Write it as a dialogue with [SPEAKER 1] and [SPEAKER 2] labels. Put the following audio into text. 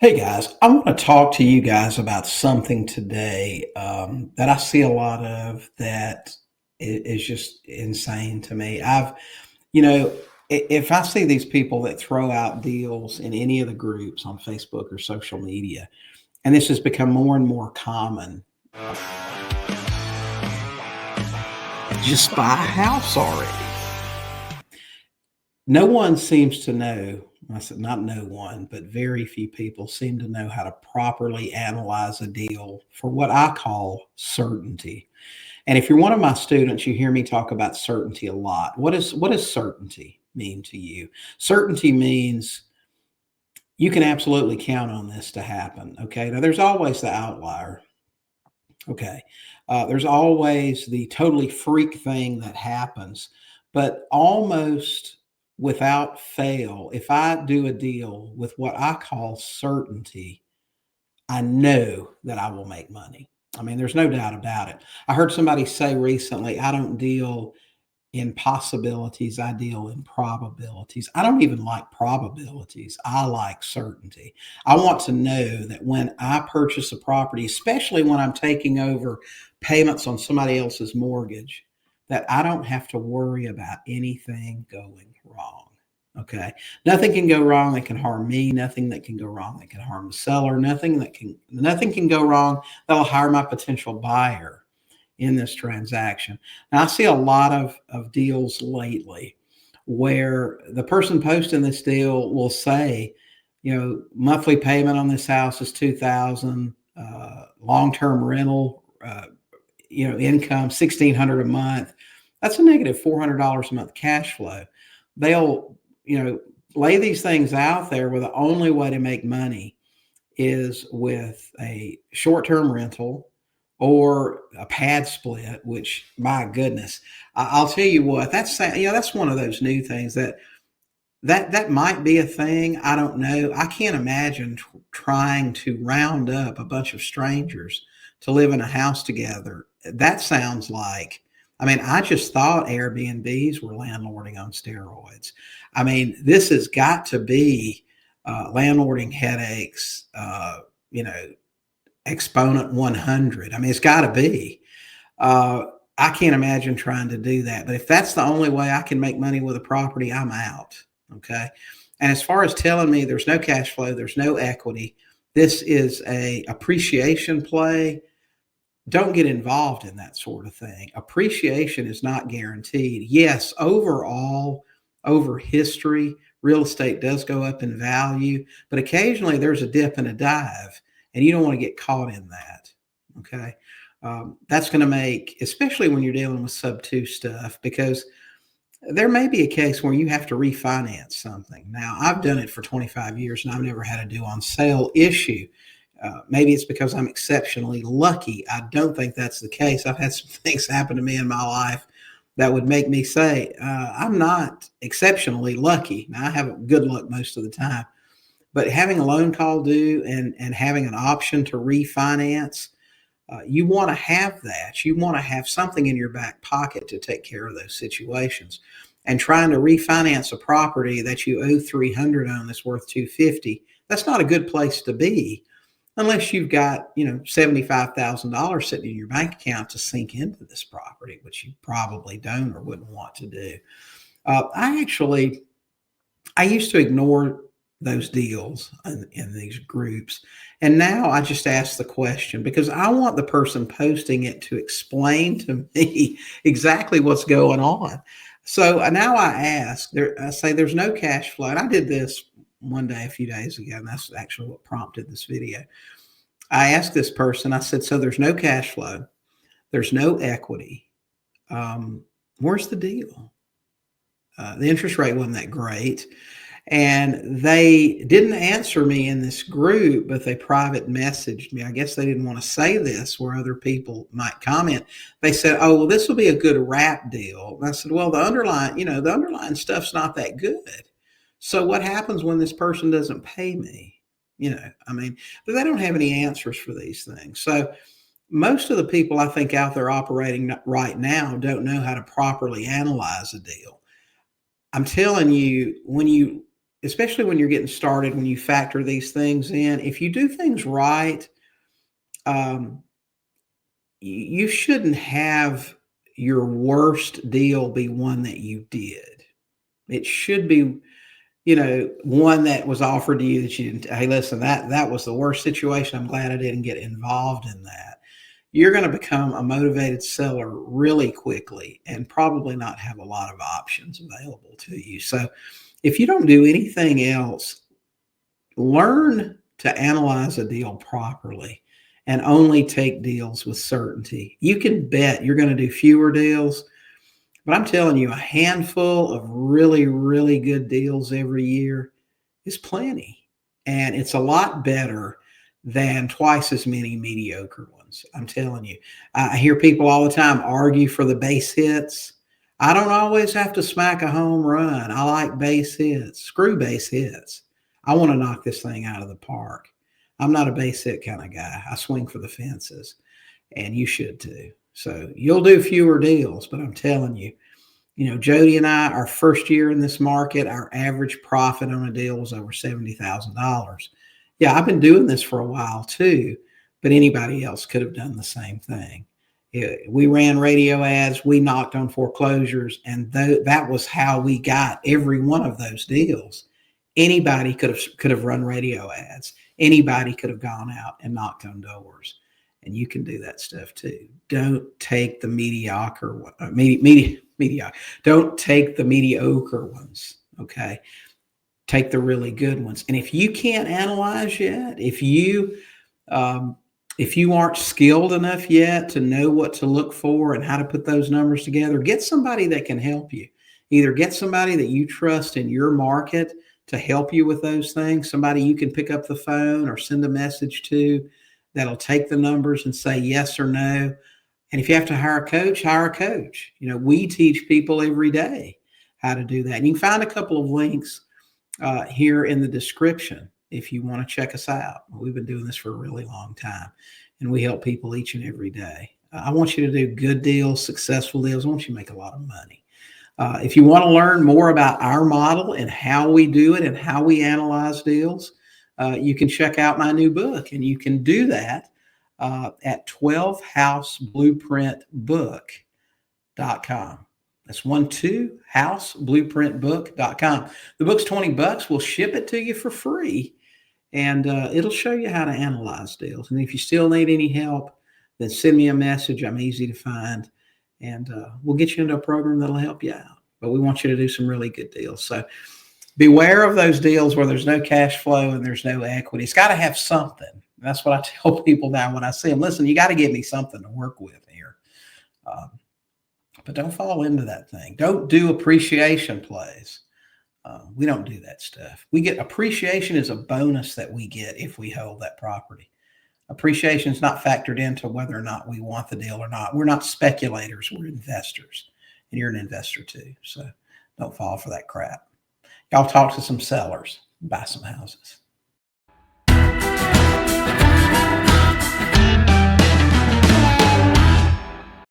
[SPEAKER 1] Hey guys, I want to talk to you guys about something today that I see a lot of that is just insane to me. You know, if I see these people that throw out deals in any of the groups on Facebook or social media, and this has become more and more common, just buy a house already. No one seems to know. I said not no one, but very few people seem to know how to properly analyze a deal for what I call certainty. And if you're one of my students, you hear me talk about certainty a lot. What does certainty mean to you? Certainty means you can absolutely count on this to happen. Okay. Now there's always the outlier. Okay. There's always the totally freak thing that happens, but almost without fail, if I do a deal with what I call certainty, I know that I will make money. I mean, there's no doubt about it. I heard somebody say recently, I don't deal in possibilities, I deal in probabilities. I don't even like probabilities. I like certainty. I want to know that when I purchase a property, especially when I'm taking over payments on somebody else's mortgage, that I don't have to worry about anything going wrong. Okay. Nothing can go wrong that can harm me, nothing that can go wrong that can harm the seller, nothing can go wrong that'll harm my potential buyer in this transaction. Now, I see a lot of deals lately where the person posting this deal will say, monthly payment on this house is 2,000, long-term rental, income 1,600 a month. That's a negative $400 a month cash flow. They'll, lay these things out there where the only way to make money is with a short-term rental or a pad split, which my goodness, I'll tell you what, that's one of those new things that might be a thing. I don't know. I can't imagine trying to round up a bunch of strangers to live in a house together. That sounds like, I mean, I just thought Airbnbs were landlording on steroids. I mean, this has got to be landlording headaches, exponent 100. I mean, it's got to be. I can't imagine trying to do that. But if that's the only way I can make money with a property, I'm out. Okay. And as far as telling me there's no cash flow, there's no equity, this is a appreciation play. Don't get involved in that sort of thing. Appreciation is not guaranteed. Yes, overall, over history, real estate does go up in value, but occasionally there's a dip and a dive, and you don't want to get caught in that. Okay. That's going to make, especially when you're dealing with sub two stuff, because there may be a case where you have to refinance something. Now, I've done it for 25 years and I've never had a due on sale issue. Maybe it's because I'm exceptionally lucky. I don't think that's the case. I've had some things happen to me in my life that would make me say, I'm not exceptionally lucky. Now, I have good luck most of the time, but having a loan call due and having an option to refinance, you want to have that. You want to have something in your back pocket to take care of those situations. And trying to refinance a property that you owe 300 on that's worth 250, that's not a good place to be unless you've got, $75,000 sitting in your bank account to sink into this property, which you probably don't or wouldn't want to do. I used to ignore those deals in these groups. And now I just ask the question because I want the person posting it to explain to me exactly what's going on. So now I say there's no cash flow. And I did this one day a few days ago, and that's actually what prompted this video. I asked this person, I said, so there's no cash flow, there's no equity. Where's the deal? The interest rate wasn't that great. And they didn't answer me in this group, but they private messaged me. I guess they didn't want to say this where other people might comment. They said, oh, well, this will be a good wrap deal. And I said, well, the underlying stuff's not that good. So what happens when this person doesn't pay me? But they don't have any answers for these things. So most of the people I think out there operating right now don't know how to properly analyze a deal. I'm telling you, when you especially when you're getting started, when you factor these things in, if you do things right, um, you shouldn't have your worst deal be one that you did. It should be, one that was offered to you that you didn't. Hey, listen, that was the worst situation. I'm glad I didn't get involved in that. You're going to become a motivated seller really quickly and probably not have a lot of options available to you. So if you don't do anything else, learn to analyze a deal properly and only take deals with certainty. You can bet you're going to do fewer deals, but I'm telling you, a handful of really, really good deals every year is plenty. And it's a lot better than twice as many mediocre ones. I'm telling you. I hear people all the time argue for the base hits. I don't always have to smack a home run. I like base hits. Screw base hits. I want to knock this thing out of the park. I'm not a base hit kind of guy. I swing for the fences, and you should too. So you'll do fewer deals, but I'm telling you, Jody and I, our first year in this market, our average profit on a deal was over $70,000. Yeah, I've been doing this for a while too, but anybody else could have done the same thing. We ran radio ads, we knocked on foreclosures, and that was how we got every one of those deals. Anybody could have run radio ads. Anybody could have gone out and knocked on doors. And you can do that stuff too. Don't take the mediocre, don't take the mediocre ones. Okay. Take the really good ones. And if you can't analyze yet, if you aren't skilled enough yet to know what to look for and how to put those numbers together, get somebody that can help you. Either get somebody that you trust in your market to help you with those things, somebody you can pick up the phone or send a message to that'll take the numbers and say yes or no. And if you have to hire a coach, hire a coach. We teach people every day how to do that. And you can find a couple of links here in the description if you want to check us out. We've been doing this for a really long time, and we help people each and every day. I want you to do good deals, successful deals. I want you to make a lot of money. If you want to learn more about our model and how we do it and how we analyze deals, you can check out my new book, and you can do that at 12houseblueprintbook.com. That's 12houseblueprintbook.com. The book's $20. We'll ship it to you for free, and it'll show you how to analyze deals. And if you still need any help, then send me a message. I'm easy to find, and we'll get you into a program that'll help you out. But we want you to do some really good deals. So beware of those deals where there's no cash flow and there's no equity. It's got to have something. That's what I tell people now when I see them. Listen, you got to give me something to work with here. But don't fall into that thing. Don't do appreciation plays. We don't do that stuff. Appreciation is a bonus that we get if we hold that property. Appreciation is not factored into whether or not we want the deal or not. We're not speculators. We're investors. And you're an investor too. So don't fall for that crap. Y'all talk to some sellers, buy some houses.